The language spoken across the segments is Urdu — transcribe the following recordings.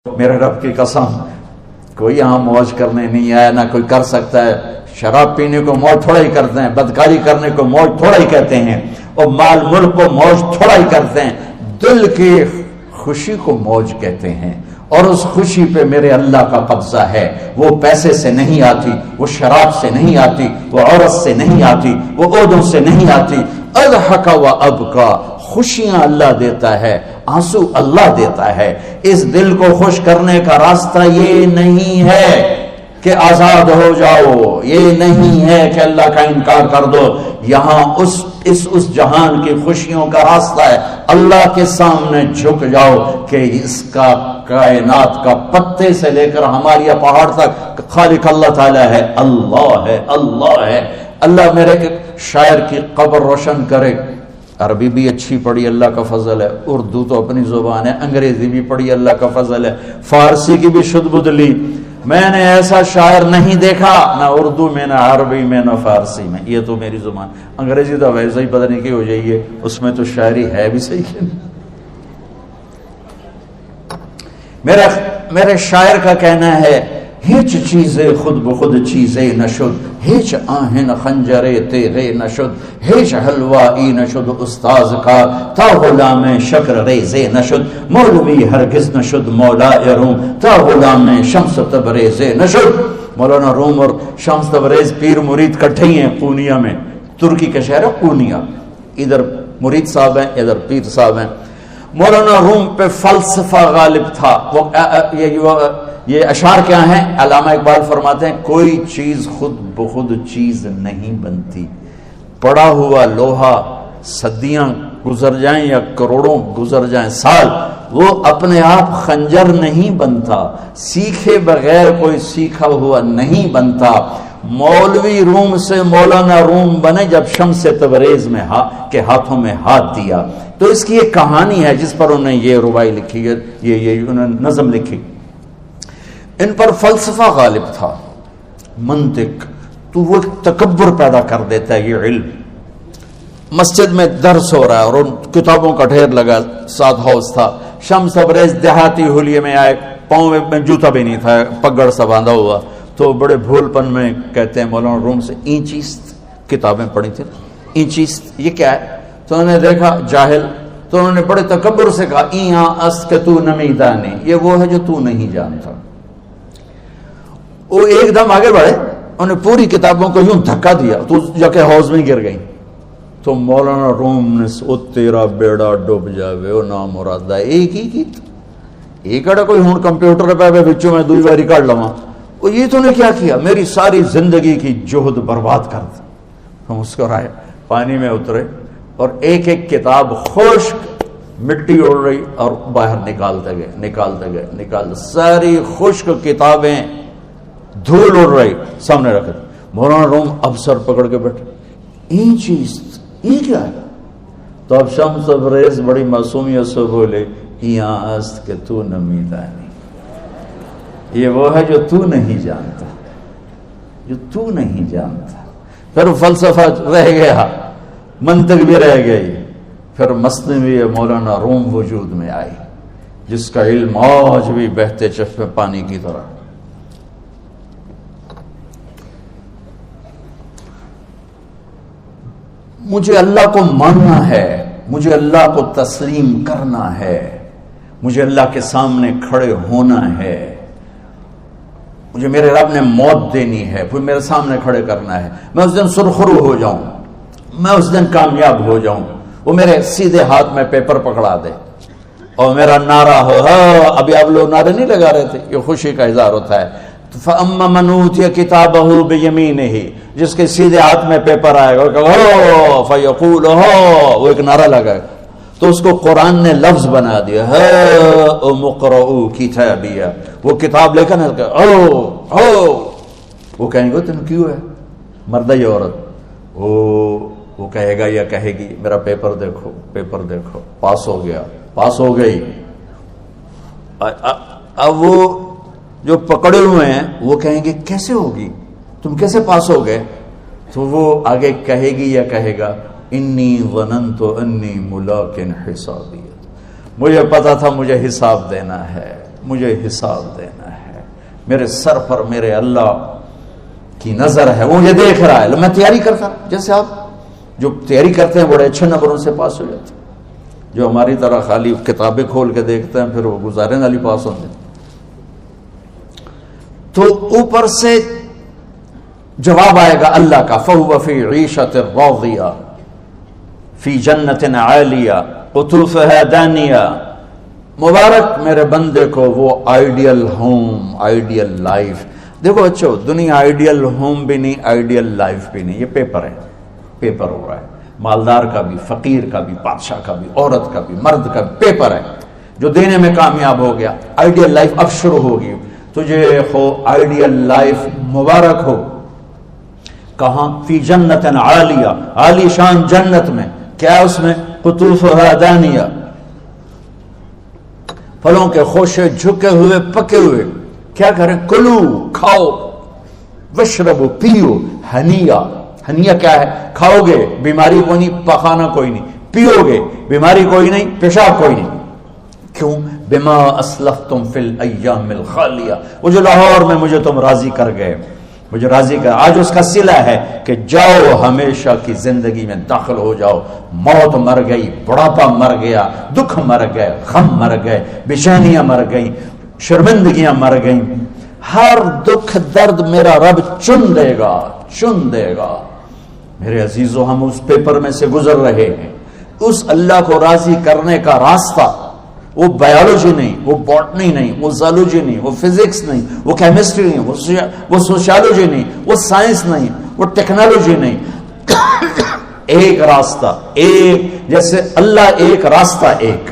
میرے رب کی قسم کوئی یہاں موج کرنے نہیں آیا، نہ کوئی کر سکتا ہے۔ شراب پینے کو موج تھوڑا ہی کرتے ہیں، بدکاری کرنے کو موج تھوڑا ہی کہتے ہیں، اور مال ملک کو موج تھوڑا ہی کرتے ہیں، دل کی خوشی کو موج کہتے ہیں۔ اور اس خوشی پہ میرے اللہ کا قبضہ ہے، وہ پیسے سے نہیں آتی، وہ شراب سے نہیں آتی، وہ عورت سے نہیں آتی، وہ عہدوں سے نہیں آتی۔ اضحک و ابکا، خوشیاں اللہ دیتا ہے، آنسو اللہ دیتا ہے۔ اس دل کو خوش کرنے کا راستہ یہ نہیں ہے کہ آزاد ہو جاؤ، یہ نہیں ہے کہ اللہ کا انکار کر دو۔ یہاں اس جہان کی خوشیوں کا راستہ ہے، اللہ کے سامنے جھک جاؤ کہ اس کا کائنات کا پتے سے لے کر ہماری پہاڑ تک خالق اللہ تعالی ہے، اللہ ہے، اللہ ہے۔ اللہ میرے شاعر کی قبر روشن کرے۔ عربی بھی اچھی پڑھی، اللہ کا فضل ہے، اردو تو اپنی زبان ہے، انگریزی بھی پڑھی، اللہ کا فضل ہے، فارسی کی بھی شد بد لی۔ میں نے ایسا شاعر نہیں دیکھا، نہ اردو میں، نہ عربی میں، نہ فارسی میں، یہ تو میری زبان۔ انگریزی تو ویسے ہی پتہ نہیں کی ہو جائیے، اس میں تو شاعری ہے بھی صحیح ہے۔ میرے شاعر کا کہنا ہے، ہیچ چیزیں خود بخود چیزیں نشد، ہیچ آہن خنجرے تیغے نشد، ہیچ حلوائی نشد استاذ کا، تا غلام شکر ریزے نشد، مولوی ہرگز نشد مولا روم، تا غلام شمس تبریز نشد۔ مولانا روم اور شمس تبریز پیر مرید کٹھے ہی ہیں پونیا میں، ترکی کا شہر ہے پونیا، ادھر مرید صاحب ہیں، ادھر پیر صاحب ہیں۔ مولانا روم پہ فلسفہ غالب تھا۔ یہ اشعار کیا ہیں؟ علامہ اقبال فرماتے ہیں، کوئی چیز خود بخود چیز نہیں بنتی، پڑا ہوا لوہا صدیاں گزر جائیں یا کروڑوں گزر جائیں سال، وہ اپنے آپ خنجر نہیں بنتا، سیکھے بغیر کوئی سیکھا ہوا نہیں بنتا۔ مولوی روم سے مولانا روم بنے جب شمس تبریز میں کے ہاتھوں میں ہاتھ دیا۔ تو اس کی ایک کہانی ہے جس پر انہوں نے یہ ربائی لکھی ہے، یہ انہوں نے نظم لکھی۔ ان پر فلسفہ غالب تھا، منطق، تو وہ تکبر پیدا کر دیتا ہے یہ علم۔ مسجد میں درس ہو رہا ہے اور ان کتابوں کا ڈھیر لگا، ساتھ ہاؤس تھا۔ شمس تبریز دیہاتی حلیے میں آئے، پاؤں میں جوتا بھی نہیں تھا، پگڑ سا باندھا ہوا، تو بڑے بھول پن میں کہتے ہیں مولانا روم سے، اینچیست کتابیں پڑھی تھی، اینچیست یہ کیا ہے؟ تو انہوں نے دیکھا جاہل، تو انہوں نے بڑے تکبر سے کہا، ایہاں است کہ تو نمیدانی، یہ وہ ہے جو تو نہیں جانتا۔ وہ ایک دم آگے بڑھے، انہوں نے پوری کتابوں کو یوں دھکا دیا تو جا کے حوض میں گر گئی۔ تو مولانا روم نے او تیرا بیڑا ڈوب جاوے او نام مرادہ، ایک ہی کی ایک اڑا کوئی ہون کمپیوٹر پہ بچوں میں دوئی باری کاٹ لواں، وہ یہ تو نے کیا کیا، میری ساری زندگی کی جہد برباد کر دی۔ ہم مسکرائے، پانی میں اترے اور ایک ایک کتاب خشک مٹی اڑ رہی اور باہر نکالتے گئے، ساری خشک کتابیں دھول اڑ رہی سامنے رکھ دی۔ مولانا روم اب سر پکڑ کے بیٹھے، این چیز یہ کیا ہے؟ تو اب شمس تبریز بڑی معصومیت سے بولے، یہاں است کہ تو نمیدانی، یہ وہ ہے جو تو نہیں جانتا، جو تو نہیں جانتا۔ پھر فلسفہ رہ گیا، منطق بھی رہ گئی، پھر مثنوی مولانا روم وجود میں آئی، جس کا علم آج بھی بہتے چشمے پانی کی طرح۔ مجھے اللہ کو ماننا ہے، مجھے اللہ کو تسلیم کرنا ہے، مجھے اللہ کے سامنے کھڑے ہونا ہے، مجھے میرے رب نے موت دینی ہے، پھر میرے سامنے کھڑے کرنا ہے، میں اس دن سرخرو ہو جاؤں، میں اس دن کامیاب ہو جاؤں، وہ میرے سیدھے ہاتھ میں پیپر پکڑا دے اور میرا نعرہ ہو۔ ابھی آپ لوگ نعرے نہیں لگا رہے تھے، یہ خوشی کا اظہار ہوتا ہے۔ فَأَمَّا مَنْ أُوتِيَ كِتَابَهُ بِيَمِينِهِ، جس کے سیدھے ہاتھ میں پیپر آئے گا، فَيَقُولُ وہ ایک نعرہ لگائے گا، تو اس کو قرآن نے لفظ بنا دیا، هَاؤْمُ اقْرَءُوا كِتَابِيَهْ، وہ کتاب لے کر وہ کہیں گے تم کیوں ہے، مرد یا عورت، وہ کہے گا یا کہے گی، میرا پیپر دیکھو، پیپر دیکھو، پاس ہو گیا، پاس ہو گئی۔ اب وہ جو پکڑے ہوئے ہیں وہ کہیں گے کیسے ہوگی، تم کیسے پاس ہو گئے؟ تو وہ آگے کہے گی یا کہے گا، انی ظننت انی ملاق حسابی، مجھے پتا تھا مجھے حساب دینا ہے، مجھے حساب دینا ہے، میرے سر پر میرے اللہ کی نظر ہے، وہ مجھے دیکھ رہا ہے۔ میں تیاری کرتا، جیسے آپ جو تیاری کرتے ہیں بڑے اچھے نمبروں سے پاس ہو جاتے ہیں، جو ہماری طرح خالی کتابیں کھول کے دیکھتے ہیں پھر وہ گزارے والی پاس ہوتے ہیں۔ تو اوپر سے جواب آئے گا اللہ کا، فَهُوَ فِي عِيشَةٍ رَاضِيَةٍ فِي جَنَّةٍ عَالِيَةٍ قُطُوفُهَا دَانِيَةٌ۔ مبارک میرے بندے کو وہ آئیڈیل ہوم، آئیڈیل لائف۔ دیکھو بچو، دنیا آئیڈیل ہوم بھی نہیں، آئیڈیل لائف بھی نہیں، یہ پیپر ہے، پیپر ہو رہا ہے، مالدار کا بھی، فقیر کا بھی، بادشاہ کا بھی، عورت کا بھی، مرد کا بھی پیپر ہے۔ جو دینے میں کامیاب ہو گیا، آئیڈیل لائف اب شروع ہوگی۔ تجھے ہو آئیڈیل لائف مبارک ہو۔ کہاں؟ فی جنت عالیہ، عالی شان جنت میں، کیا اس میں؟ قطوفها دانیہ، پھلوں کے خوشے جھکے ہوئے پکے ہوئے۔ کیا کریں؟ کلو، کھاؤ، وشربو، پیو، ہنیا۔ ہنیا کیا ہے؟ کھاؤ گے بیماری کوئی نہیں، پخانا کوئی نہیں، پیو گے بیماری کوئی نہیں، پیشاب کوئی نہیں۔ کیوں؟ بما اسلفتم فی الایام الخالیہ، وہ جو لاہور میں مجھے تم راضی کر گئے، مجھے راضی کر، آج اس کا صلہ ہے کہ جاؤ ہمیشہ کی زندگی میں داخل ہو جاؤ۔ موت مر گئی، بڑھاپا مر گیا، دکھ مر گئے، غم مر گئے، بے چینیاں مر گئیں، شرمندگیاں مر گئیں۔ ہر دکھ درد میرا رب چن دے گا، چن دے گا۔ میرے عزیزو، ہم اس پیپر میں سے گزر رہے ہیں۔ اس اللہ کو راضی کرنے کا راستہ، وہ بایولوجی نہیں، وہ باٹنی نہیں، وہ زالوجی نہیں، وہ فزکس نہیں، وہ کیمسٹری نہیں، وہ سوشیالوجی نہیں، وہ سائنس نہیں، وہ ٹیکنالوجی نہیں۔ ایک راستہ، ایک، جیسے اللہ ایک، راستہ ایک،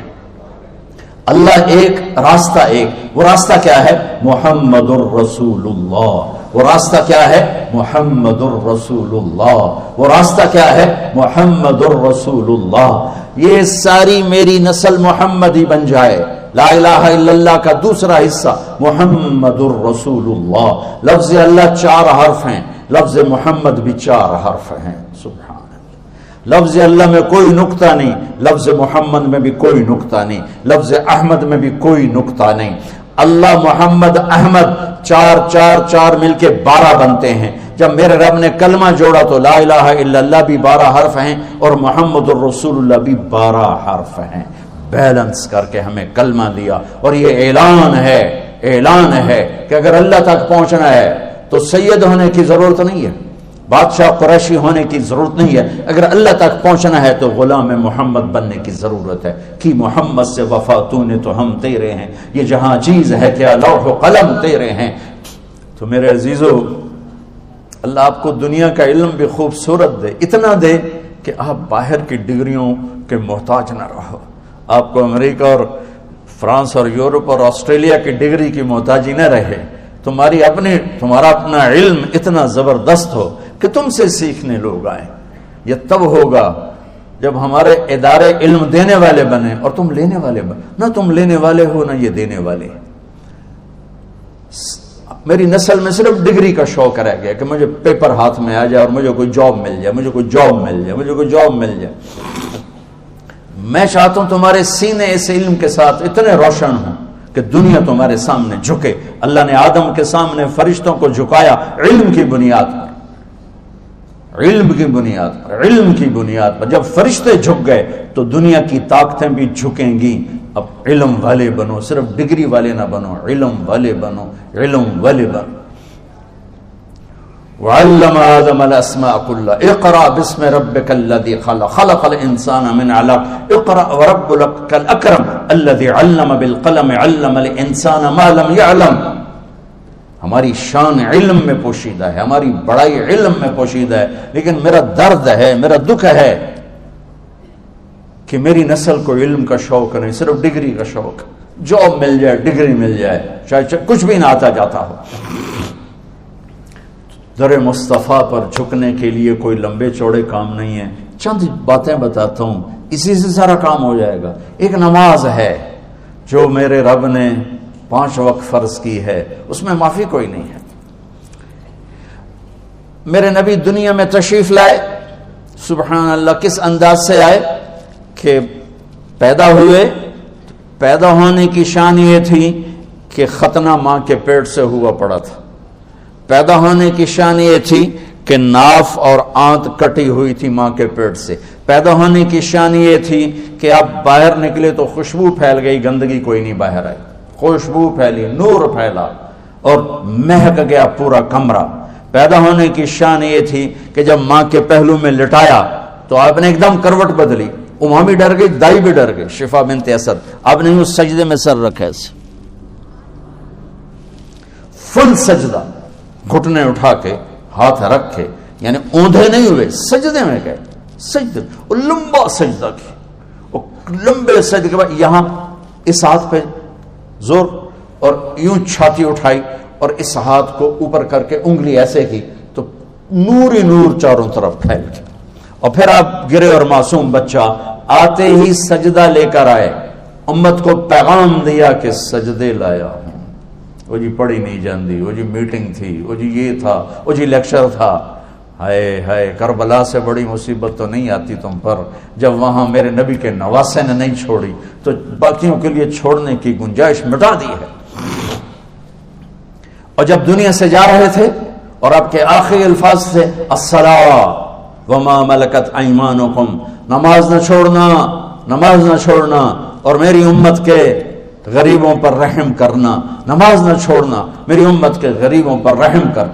اللہ ایک، راستہ ایک۔ وہ راستہ کیا ہے؟ محمد الرسول اللہ۔ وہ راستہ کیا ہے؟ محمد الرسول اللہ۔ وہ راستہ کیا ہے؟ محمد الرسول اللہ۔ یہ ساری میری نسل محمدی بن جائے۔ لا الہ الا اللہ کا دوسرا حصہ محمد الرسول اللہ۔ لفظ اللہ 4 حرف ہیں، لفظ محمد بھی 4 حرف ہیں۔ سبحان اللہ۔ لفظ اللہ میں کوئی نقطہ نہیں، لفظ محمد میں بھی کوئی نقطہ نہیں، لفظ احمد میں بھی کوئی نقطہ نہیں۔ اللہ، محمد، احمد، 4 4 4 مل کے 12 بنتے ہیں۔ جب میرے رب نے کلمہ جوڑا تو لا الہ الا اللہ بھی 12 حرف ہیں اور محمد الرسول اللہ بھی 12 حرف ہیں۔ بیلنس کر کے ہمیں کلمہ دیا، اور یہ اعلان ہے، اعلان ہے کہ اگر اللہ تک پہنچنا ہے تو سید ہونے کی ضرورت نہیں ہے، بادشاہ قریشی ہونے کی ضرورت نہیں ہے۔ اگر اللہ تک پہنچنا ہے تو غلام محمد بننے کی ضرورت ہے۔ کہ محمد سے وفا تو نے تو ہم تیرے ہیں، یہ جہاں چیز ہے کیا لوح و قلم تیرے ہیں۔ تو میرے عزیزو، اللہ آپ کو دنیا کا علم بھی خوبصورت دے، اتنا دے کہ آپ باہر کی ڈگریوں کے محتاج نہ رہو، آپ کو امریکہ اور فرانس اور یورپ اور آسٹریلیا کی ڈگری کی محتاجی نہ رہے، تمہارا اپنا علم اتنا زبردست ہو کہ تم سے سیکھنے لوگ آئیں۔ یہ تب ہوگا جب ہمارے ادارے علم دینے والے بنے اور تم لینے والے بنے، نہ تم لینے والے ہو نہ یہ دینے والے۔ میری نسل میں صرف ڈگری کا شوق رہ گیا کہ مجھے پیپر ہاتھ میں آ جائے اور مجھے کوئی جاب مل جائے، مجھے کوئی جاب مل جائے، مجھے کوئی جاب مل جائے۔ میں چاہتا ہوں تمہارے سینے اس علم کے ساتھ اتنے روشن ہوں کہ دنیا تمہارے سامنے جھکے۔ اللہ نے آدم کے سامنے فرشتوں کو جھکایا علم کی بنیاد پر، علم کی بنیاد پر، علم کی بنیاد پر۔ جب فرشتے جھک گئے تو دنیا کی طاقتیں بھی جھکیں گی۔ اب علم والے بنو، صرف ڈگری والے نہ بنو، علم والے بنو، علم والے بنو۔ وعلم آدم الاسماء كلها اقرأ باسم ربك الذي خلق خلق الانسان من علق اقرأ وربك الاكرم الذي علم بالقلم علم الانسان ما لم يعلم۔ ہماری شان علم میں پوشیدہ ہے، ہماری بڑائی علم میں پوشیدہ ہے، لیکن میرا درد ہے، میرا دکھ ہے کہ میری نسل کو علم کا شوق نہیں، صرف ڈگری کا شوق۔ جاب مل جائے، ڈگری مل جائے، چاہے کچھ بھی نہ آتا جاتا ہو۔ در مصطفیٰ پر جھکنے کے لیے کوئی لمبے چوڑے کام نہیں ہے، چند باتیں بتاتا ہوں، اسی سے سارا کام ہو جائے گا۔ ایک نماز ہے جو میرے رب نے 5 وقت فرض کی ہے، اس میں معافی کوئی نہیں ہے۔ میرے نبی دنیا میں تشریف لائے، سبحان اللہ، کس انداز سے آئے کہ پیدا ہوئے، پیدا ہونے کی شان یہ تھی کہ ختنہ ماں کے پیٹ سے ہوا پڑا تھا. پیدا ہونے کی شان یہ تھی کہ ناف اور آنت کٹی ہوئی تھی ماں کے پیٹ سے. پیدا ہونے کی شان یہ تھی کہ آپ باہر نکلے تو خوشبو پھیل گئی, گندگی کوئی نہیں باہر آئی, خوشبو پھیلی, نور پھیلا اور مہک گیا پورا کمرہ. پیدا ہونے کی شان یہ تھی کہ جب ماں کے پہلو میں لٹایا تو آپ نے ایک دم کروٹ بدلی. اماں بھی ڈر گئی, دائی بھی ڈر گئی, شفا بنت اسد. آپ نے اس سجدے میں سر رکھا ایسے فل سجدہ, گھٹنے اٹھا کے ہاتھ رکھے, یعنی اوندھے نہیں ہوئے, سجدے میں گئے. سجدے وہ لمبا سجدہ کی, وہ لمبے سجدے کے بعد یہاں اس ہاتھ پہ زور اور یوں چھاتی اٹھائی اور اس ہاتھ کو اوپر کر کے انگلی ایسے کی تو نور ہی نور چاروں طرف پھیل گیا. اور پھر آپ گرے اور معصوم بچہ آتے ہی سجدہ لے کر آئے, امت کو پیغام دیا کہ سجدے لایا ہوں. وہ جی پڑھی نہیں جاندی, وہ جی میٹنگ تھی, وہ جی یہ تھا, وہ جی لیکچر تھا. ہائے ہائے, کربلا سے بڑی مصیبت تو نہیں آتی تم پر جب وہاں میرے نبی کے نواسے نے نہیں چھوڑی تو باقیوں کے لیے چھوڑنے کی گنجائش مٹا دی ہے. اور جب دنیا سے جا رہے تھے اور آپ کے آخری الفاظ تھے الصلاۃ وما ملکت ایمانکم, نماز نہ چھوڑنا, نماز نہ چھوڑنا, اور میری امت کے غریبوں پر رحم کرنا, نماز نہ چھوڑنا, میری امت کے غریبوں پر رحم کر.